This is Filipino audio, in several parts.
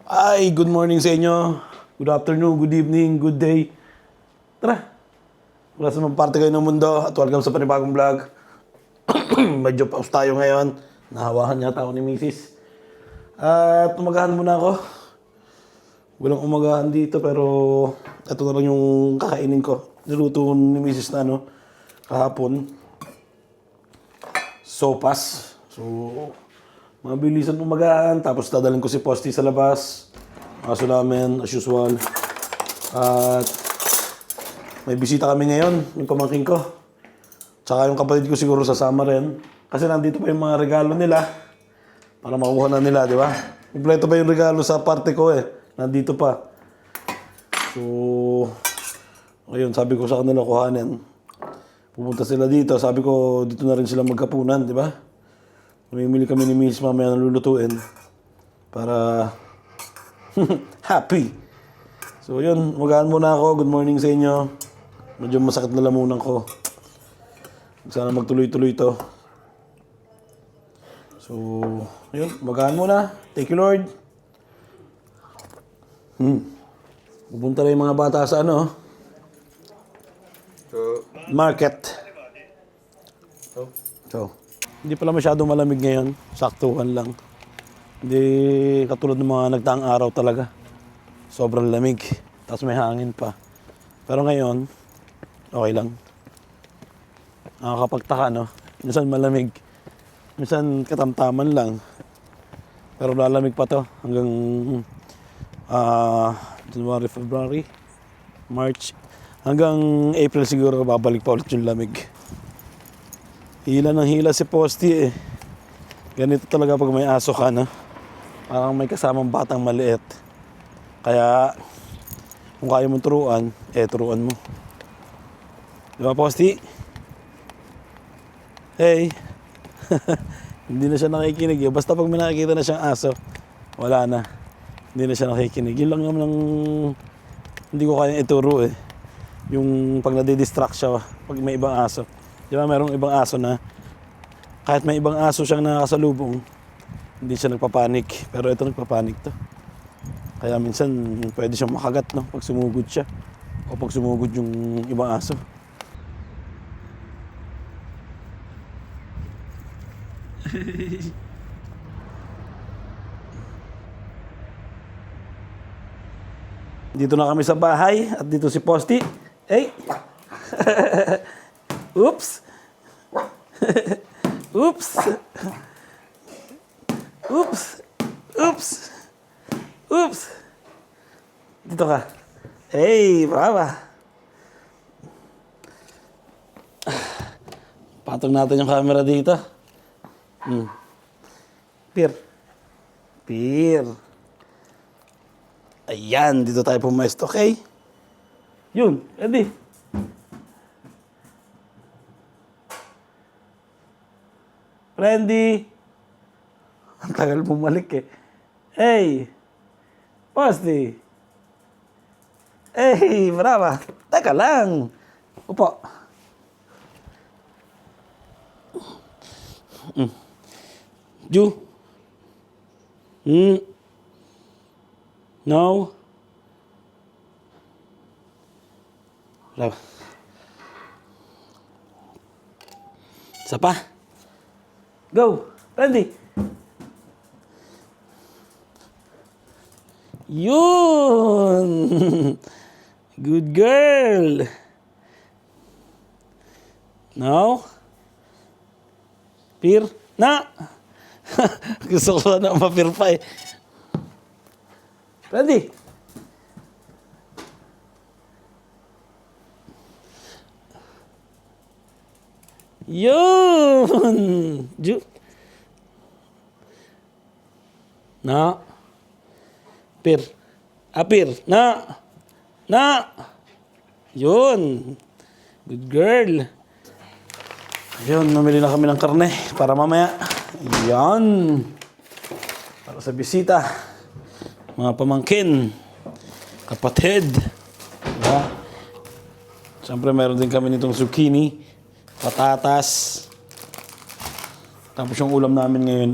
Ay, good morning sa inyo. Good afternoon, good evening, good day. Tara. Wala sa mga parte kayo ng mundo at welcome sa panibagong vlog. Medyo pause tayo ngayon. Nahawakan yata ako ni Mrs. At umagahan muna ako. Walang umagahan dito pero ito na lang yung kakainin ko. Niluto ni Mrs. na kahapon. Sopas. So, mabilisan umagahan. Tapos dadalhin ko si Posty sa labas. Aso namin, as usual. At may bisita kami ngayon, yung pamangkin ko. Tsaka yung kapatid ko siguro sasama rin. Kasi nandito pa yung mga regalo nila. Para makuha na nila, di ba? Kompleto pa yung regalo sa parte ko eh. Nandito pa. So, ayun, sabi ko sa kanila kuhanin. Pumunta sila dito. Sabi ko, dito na rin sila magkapunan, di ba? Mamimili kami ni Miss mamaya ng lulutuin. Para happy. So, yun. Magaan muna ako. Good morning sa inyo. Medyo masakit na lamunan ko. Sana magtuloy-tuloy to. So, yun. Magaan muna. Thank you, Lord. Pupunta na yung mga bata sa market. So, hindi pala masyadong malamig ngayon. Saktuhan lang. Hindi katulad ng mga nagtaang araw talaga. Sobrang lamig. Tapos may hangin pa. Pero ngayon, okay lang. Nakakapagtaka, no? Minsan malamig. Minsan katamtaman lang. Pero lalamig pa to hanggang January, February, March. Hanggang April siguro babalik pa ulit yung lamig. Hila ng hila si Posty eh. Ganito talaga pag may aso ka, no? Parang may kasamang batang maliit. Kaya, kung kaya mong turuan, turuan mo. Di ba, Posty? Hey! Hindi na siya nakikinig. Basta pag may nakikita na siyang aso, wala na. Hindi na siya nakikinig. Yun lang naman ang hindi ko kaya ituro eh. Yung pag nadidistract siya, pag may ibang aso. Di ba, merong ibang aso na kahit may ibang aso siyang nakasalubong, hindi siya nagpapanik. Pero ito nagpapanik to. Kaya minsan pwede siyang makagat, no? Pag sumugod siya. O pag sumugod yung ibang aso. Dito na kami sa bahay at dito si Posty. Hey! Oops! Oops! Oops! Oops! Oops! Dito ka. Hey! Brava! Patong natin yung camera dito. Pier. Pier. Ayan, dito tayo pumesto, okay? Yun, ready? Randy! Ang tagal bumalik eh. Hey! Posty! Hey, brava! Teka lang! Upo. Ju? No? Brava. Isa pa? Go! Randy! Yun! Good girl! No? Pir? Na! Gusto ko na mapir pa eh. Randy! Yun! Ju? Na? Pir? Apir? Na? Na? Yun! Good girl! Ayun, namili na kami ng karne para mamaya. Yan! Para sa bisita. Mga pamangkin. Kapatid. Diba? Siyempre, meron din kami nitong zucchini. Patatas. Tapos yung ulam namin ngayon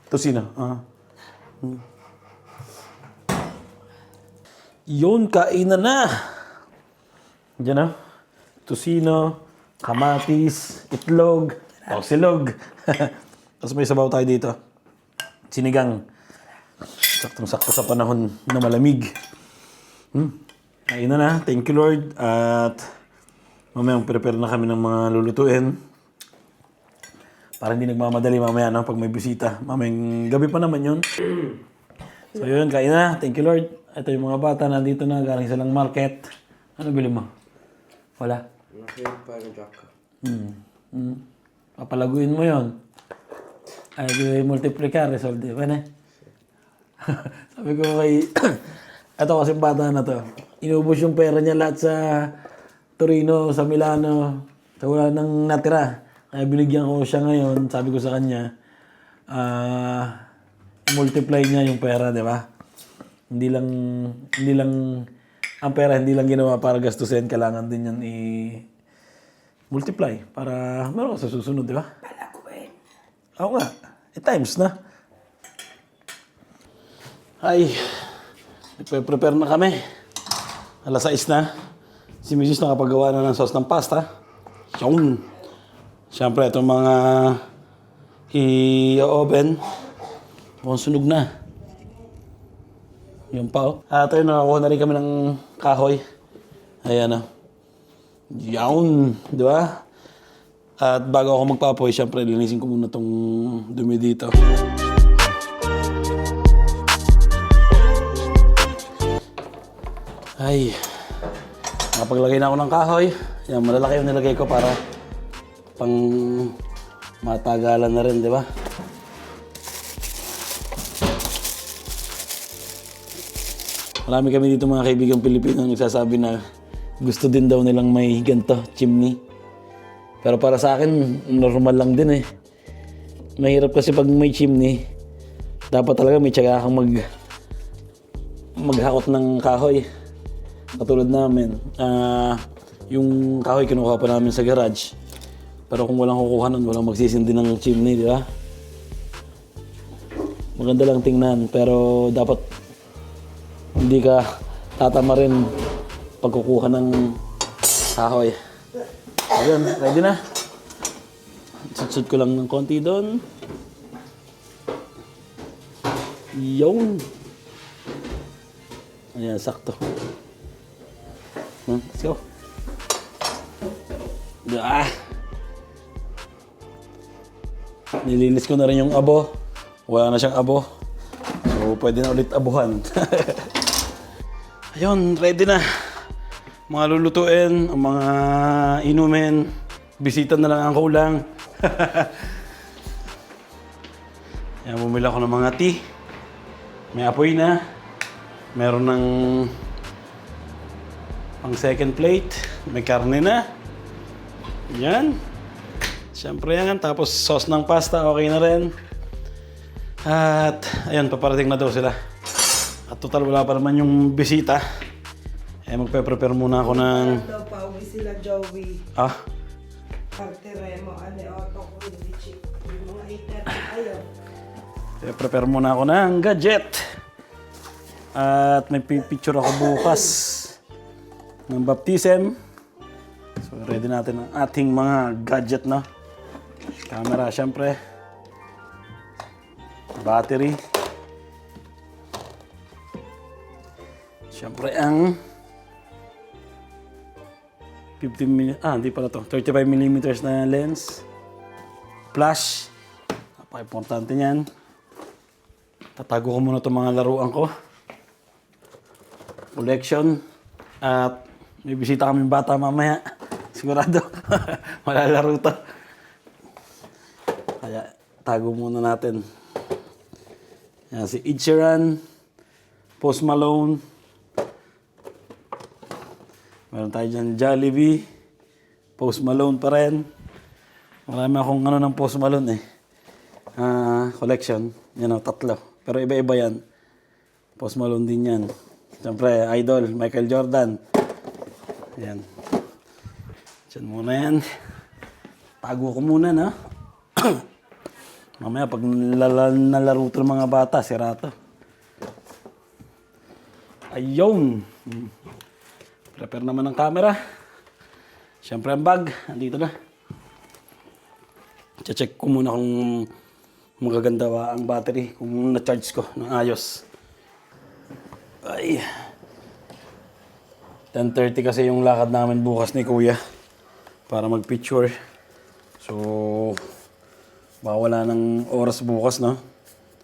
tosino. Yun, kainan na. Diyan na. Tusino, kamatis, itlog, silog. Tapos may sabaw tayo dito. Sinigang. Saktong-sakto sa panahon na malamig. Kainan na. Thank you, Lord. At mamaya prepare na kami ng mga lulutuin. Para hindi nagmamadali mamaya no, pag may bisita. Mamayang gabi pa naman yun. So yun, kain na. Thank you, Lord. Ito yung mga bata, nandito na, galing silang market. Ano bili mo? Wala? Papalaguin mo yon. Ay, multiplicare, resolve. Pwede? Sabi ko kay... Ito kasi bata na to. Inubos yung pera niya lahat sa Torino, sa Milano. So wala nang natira. Kaya binigyan ko siya ngayon. Sabi ko sa kanya, multiply niya yung pera, di ba? Hindi lang, ang pera hindi lang ginawa para gastusin, kailangan din yan i-multiply para meron ka sa susunod, di ba? Palakuin. Oo nga, times na. Ay, nagpe-prepare na kami. Alas 6 na. Si Mrs. nakapagawa na ng sauce ng pasta. Yung. Siyempre, itong mga i-oven. Mukhang sunog na. Yung pa, oh. At ayun, nakakuha na rin kami ng kahoy. Ayan, oh. Yawn, di ba? At bago ako magpapoy, siyempre, linisin ko muna itong dumi dito. Ay, nakapaglagay na ako ng kahoy. Yan, malalaki yung nilagay ko para pang matagalan na rin, di ba? Marami kami dito mga kaibigang Pilipino nagsasabi na gusto din daw nilang may ganito, chimney. Pero para sa akin, normal lang din eh. Mahirap kasi pag may chimney, dapat talaga may tiyaga kang maghakot ng kahoy. Katulad namin, yung kahoy kinukuha pa namin sa garage. Pero kung walang kukuha nun, walang magsisindi ng chimney, di ba? Maganda lang tingnan, pero dapat hindi ka tatama rin pagkukuha ng kahoy. Ayun, ready na. Sutsud ko lang ng konti doon. Yun. Ayan, sakto. Let's go. Nilinis ko na rin yung abo. Wala na siyang abo. So, pwede na ulit abuhan. Ayun, ready na. Mga lulutuin, ang mga inumin. Bisita na lang ang kulang. Yan, bumili ako ng mga tea. May apoy na. Meron ng pang second plate. May karne na. Yan. Siyempre yan. Tapos sauce ng pasta, okay na rin. At ayun, paparating na daw sila. At total wala pa naman yung bisita. Eh magpe-prepare muna ako ng... Daw pa, uwi sila Joey. Parteremo, otto ko, hindi chip. Yung mga 8:30, ayaw. Prepare muna ako ng gadget. At may picture ako bukas ng baptism. So ready natin ang ating mga gadget, no? Camera, syempre. Battery. Syempre ang 15mm, hindi pala to. 35mm na lens. Flash. Napaka-importante niyan. Tatago ko muna itong mga laruan ko. Collection. At may bisita kaming bata mamaya. Sigurado. Malalaro to. Kaya tago muna natin. Yan, si Ed Sheeran. Post Malone. Meron tayo dyan Jollibee. Post Malone pa rin. Marami akong ng Post Malone eh. Collection. Yan o, 3. Pero iba-iba yan. Post Malone din yan. Siyempre, idol, Michael Jordan. Yan. Diyan muna yan. Tago ko muna, no? Mamaya, pag nalaro ito ng mga bata, sira to. Ayun. Prepare naman ang camera. Siyempre ang bag. Andito na. Check ko muna kung magaganda ba ang battery. Kung na-charge ko ng ayos. Ay. 10:30 kasi yung lakad namin bukas ni Kuya. Para mag-picture. So, baka wala ng oras bukas, no?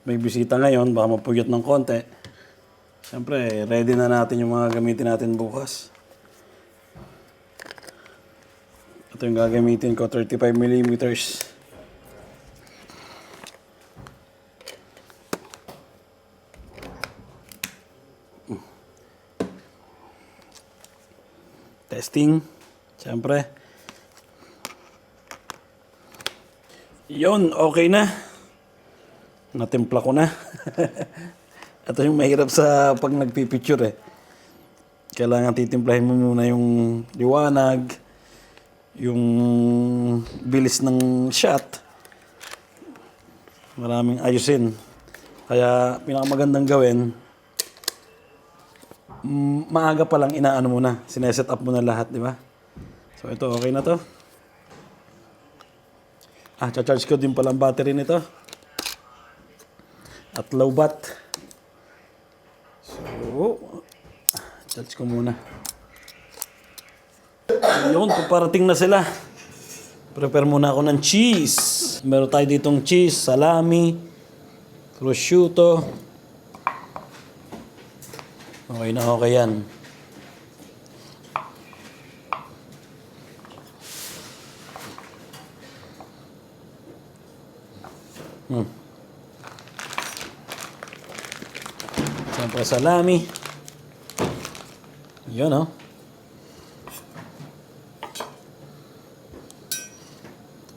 May bisita ngayon, baka mapuyot ng konti. Siyempre, ready na natin yung mga gamitin natin bukas. Ito yung gagamitin ko, 35mm. Testing, siyempre. Yun, okay na. Natimpla ko na. Ito yung mahirap sa pag nagpipicture eh. Kailangan titimplahin mo muna yung liwanag, yung bilis ng shot. Maraming ayusin. Kaya pinakamagandang gawin, maaga pa lang inaano mo na. Sineset up mo na lahat, di ba? So ito, okay na to. Charge ko din pala ang battery nito. At low bat. So, charge ko muna. Yun, paparating na sila. Prepare muna ako ng cheese. Meron tayo ditong cheese, salami, prosciutto. Okay na okay yan. Siyempre salami. Yun, oh.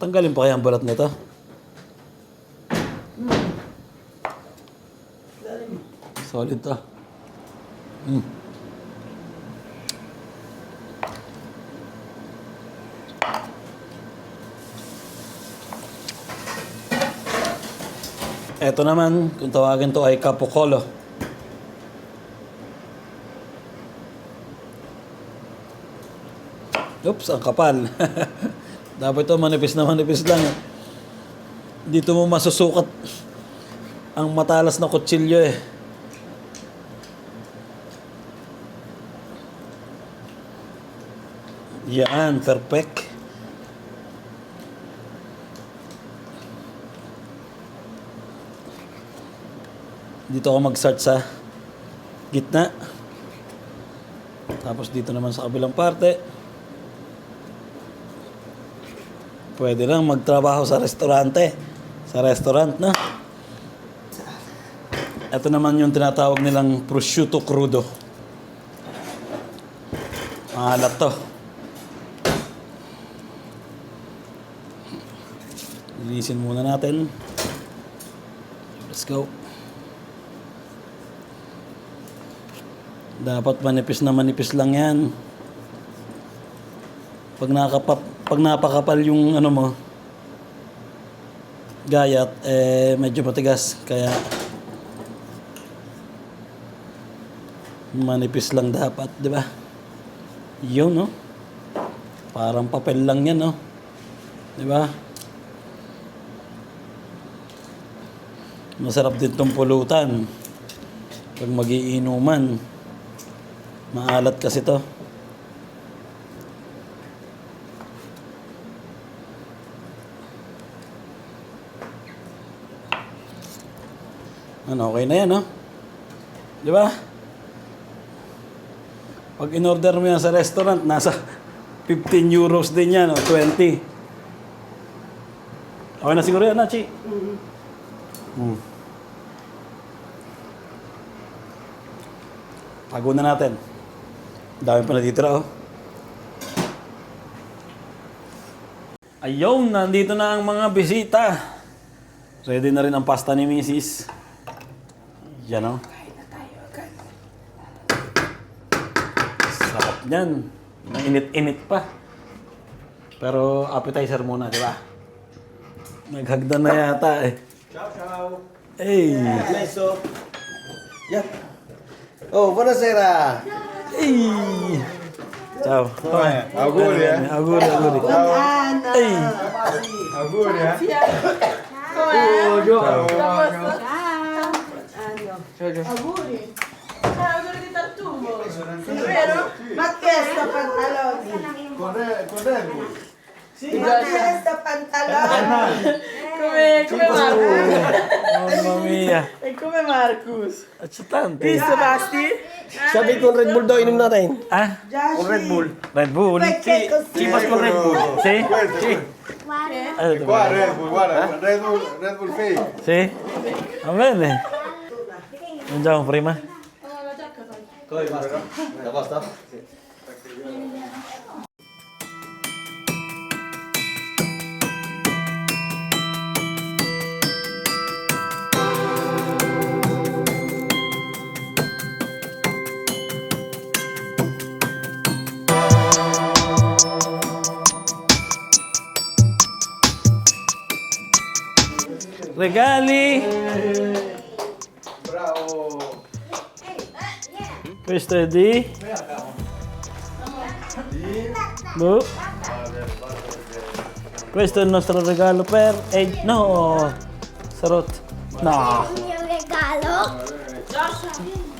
Tanggalin pa kaya ang balat nito? Solid to. Ito naman, kung tawagin to ay Capocolo. Oops, ang kapal. Dapat ito manipis lang. Dito mo masusukat ang matalas na kutsilyo eh. Yan, perfect. Dito ako mag-start sa gitna. Tapos dito naman sa kabilang parte. Pwede lang magtrabaho sa restaurante. Sa restaurant, no? Ito naman yung tinatawag nilang prosciutto crudo. Mahalat to. Linisin muna natin. Let's go. Dapat manipis na manipis lang yan. Pag napakapal yung ano mo, gayat, medyo matigas. Kaya manipis lang dapat, di ba? Yun, no? Parang papel lang yan, no? Di ba? Masarap din tong pulutan. Pag magiinuman. Maalat kasi to. Ano, okay na yan, no? Di ba? Pag in-order mo yan sa restaurant, nasa 15 euros din yan, o 20. Okay na siguro yan, na, Chi? Tago na natin. Dami pa natitira, oh. Ayun, nandito na ang mga bisita. Ready na rin ang pasta ni Mrs. Yan, oh. Kain na tayo agad. Sarap niyan. Mainit-init pa. Pero appetizer muna, di ba? Naghagdan na yata, eh. Ciao, ciao. Hey! Meso. Yan. Oh, buonasera. Ay! Ciao. Auguri, eh. Auguri, auguri. Ana. Ay! Auguri, eh. Ciao. Auguri. Auguri di Tartumo. Vero? Mattiesta pantaloni. Con Red Bull. Mattiesta pantaloni. Come Marcus. Mamma mia. E come Marcus. C'è tanti. Visto Basti? Sabi ko Red Bull daw, inom natin. Ah? Già Red Bull. Red Bull? Perché così? Cipas con Red Bull. Sì? E qua Red Bull, guarda, Red Bull fake. Sì? Va bene. Mangiamo prima? Come basta? Basta? Regali! Bravo. Questo è di... Boh. Questo è il nostro regalo per... no! Sarot. No! Il mio regalo?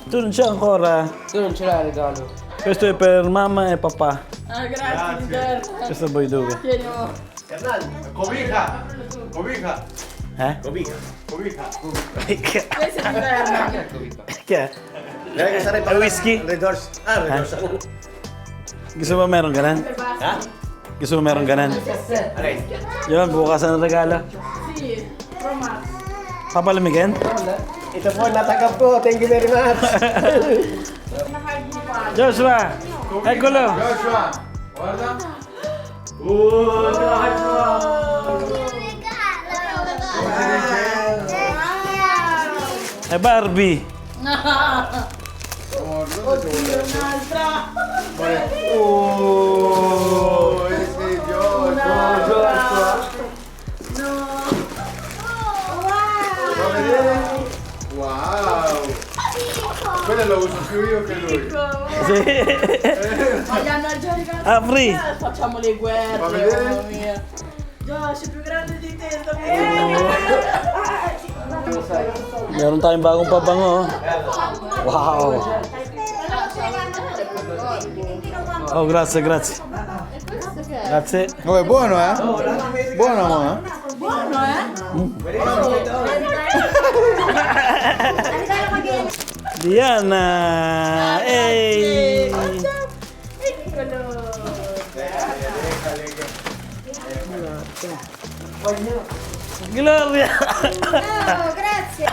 Tu non c'è ancora. Tu non ce l'hai il regalo. Questo è per mamma e papà. Ah, grazie Roberto. Questo voi due. Tieni amore. Cobija. Cobija. Eh? Cobija. Cobija. Questo è d'inverno. Che è? Lagi sa rin È whisky? Red Horse. Ah, Red Horse. Gusto mo meron ganan? Ha? Gusto mo meron ganan? Aray. Yun, bukasan ng regalo. Sì, Roma. Papalamigin? Ito po, natanggap ko. Thank you very much. Joshua! Eccolo! Joshua. Guarda. Il mio regalo! È Barbie! Un'altra. Oh, ese Joshua. Va a vedere? Wow. Quello lo uso più io che lui. Sì! Ma gli hanno già regalato. Apri! Facciamo le guerre, Va a vedere? mamma mia. Josh, è più grande di te, sta Meron tayong bagong pabango. Wow! Oh, grazie, grazie. Grazie. Oh, è buono, eh? Buono, mo, eh? Buono, eh? Diana! Ehi! Eccolo. Gloria! Oh, grazie!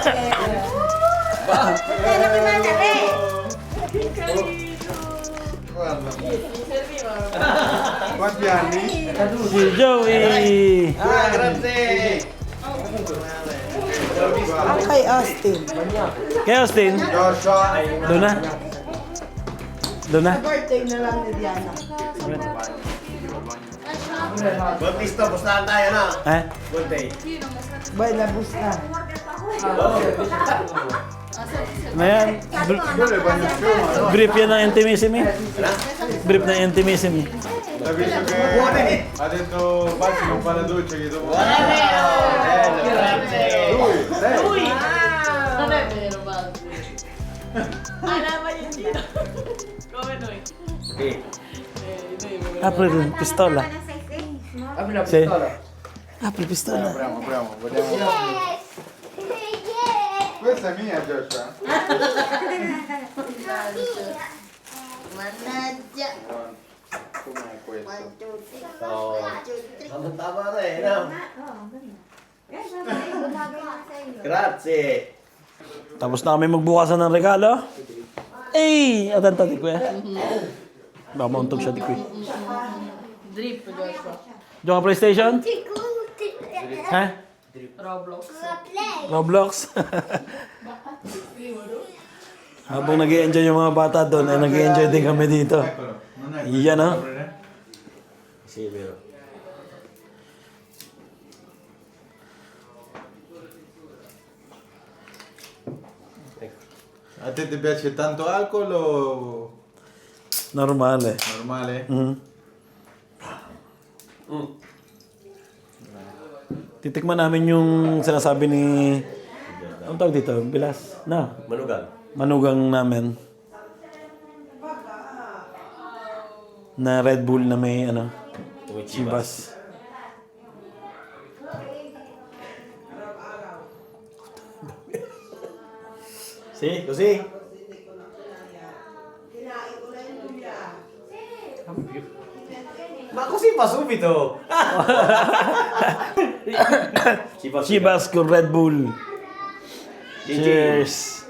Potete che mangiare? Che carino. Guarda. Mi serviva. Quanti anni? Si Joey! Ah, grazie. Kay Austin. Kay Austin? Joshua. Doon na? Doon na? Birthday na lang ni Diana. Bautista, pustahan tayo na. Eh? Birthday. Boy, labus na. Ano yan? Quello è bagnazione, no? Brief yan ng Intimissimi? Brief ng Intimissimi. Hai visto che ha detto Bacci non fa la doccia che dopo... Lui, lei. Non è vero, Basti. Ah, la magliettina. Come noi. Sì. Apri rin, pistola. Apri la Sì. pistola. Apri pistola. Apriamo, vediamo. Yes! Questa è mia, Joshua. Mannaggia! Com'è questo? Oh. Tama na eh, no? Grazie. Tapos na kami magbukasan ng regalo. Eh! Atenta di ko eh. Baka mauntog siya di ko eh. Drip, Joshua. Diyo ka PlayStation? Ha? Roblox. Roblox? Habang nag-i-enjoy yung mga bata doon, ay nag-i-enjoy din kami dito. Eccolo, non è Iyan oh. Sì, è vero. A te piace tanto alcol o Normal eh. normale? Titikman namin yung sinasabi ni... Anong tawag dito? Bilas? Na. Manugang. Manugang namin. Na Red Bull na may ano, Chivas. Si, così. Ma così fa subito! Chivas con Red Bull. Cheers!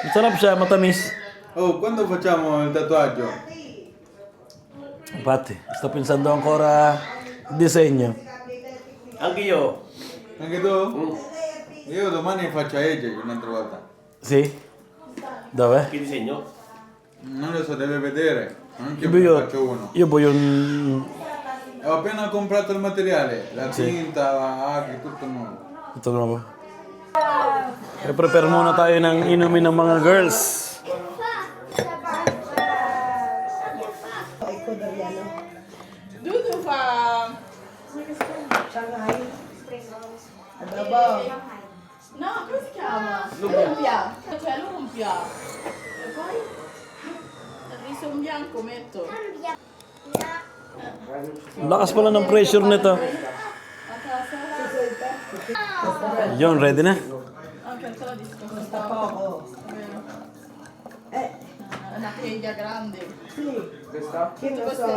Masarap siya, matamis. Oh, quando facciamo il tatuaggio? Infatti, sto pensando ancora il disegno. Anche io. Anche tu? Io domani faccio a Ege un'altra volta. Sì? Dove? Che disegno? Non lo so, deve vedere. Anche Io, io faccio uno. io voglio un... Ho appena comprato il materiale, la tinta, la aghi, tutto nuovo. Ito na ba? I-prepare muna tayo ng inumin ng mga girls. Ecuadoriano. Dudu fa... Shanghai. Adobo. No, come si chiama? Lumpia. Cioè lumpia. E poi? Il riso in bianco metto. Lakas pala ng pressure nito. A casa. Yon, ready na? Anche te la disco. Costa poco. Una teglia grande. Sì. Che lo so.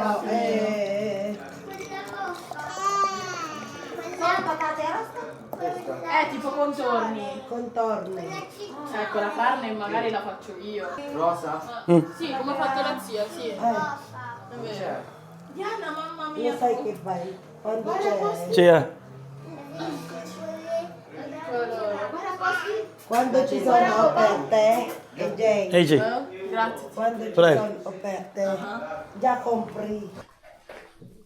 Tipo contorni. Contorni. Ecco, la carne magari la faccio io. Rosa? Sì, come ha fatto la zia, sì. È vero. Diana, mamma mia. Io sai che fai? Quando c'è... Chia. Quando ci sono offerte, Jane. AJ. Grazie. Quando ci Prego. sono offerte, già compri.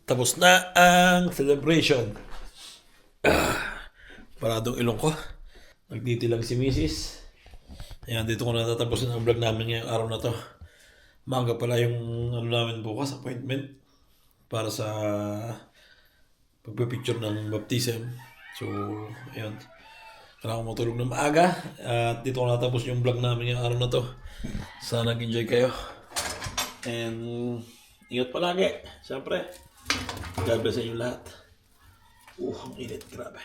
Tapos na ang celebration. Paradong ilong ko. Nagtitilang si Mrs. Ayan, dito ko natatapusin ang vlog namin ngayong araw na to. Maaga pala yung ano namin bukas, appointment. Para sa pagpipicture ng baptism. So, ayun. Kailangan ko matulog na maaga. At dito ko natapos yung vlog namin ngayong araw na to. Sana nag-enjoy kayo. And ingat palagi. Siyempre. God bless sa inyo lahat. Ang init. Grabe.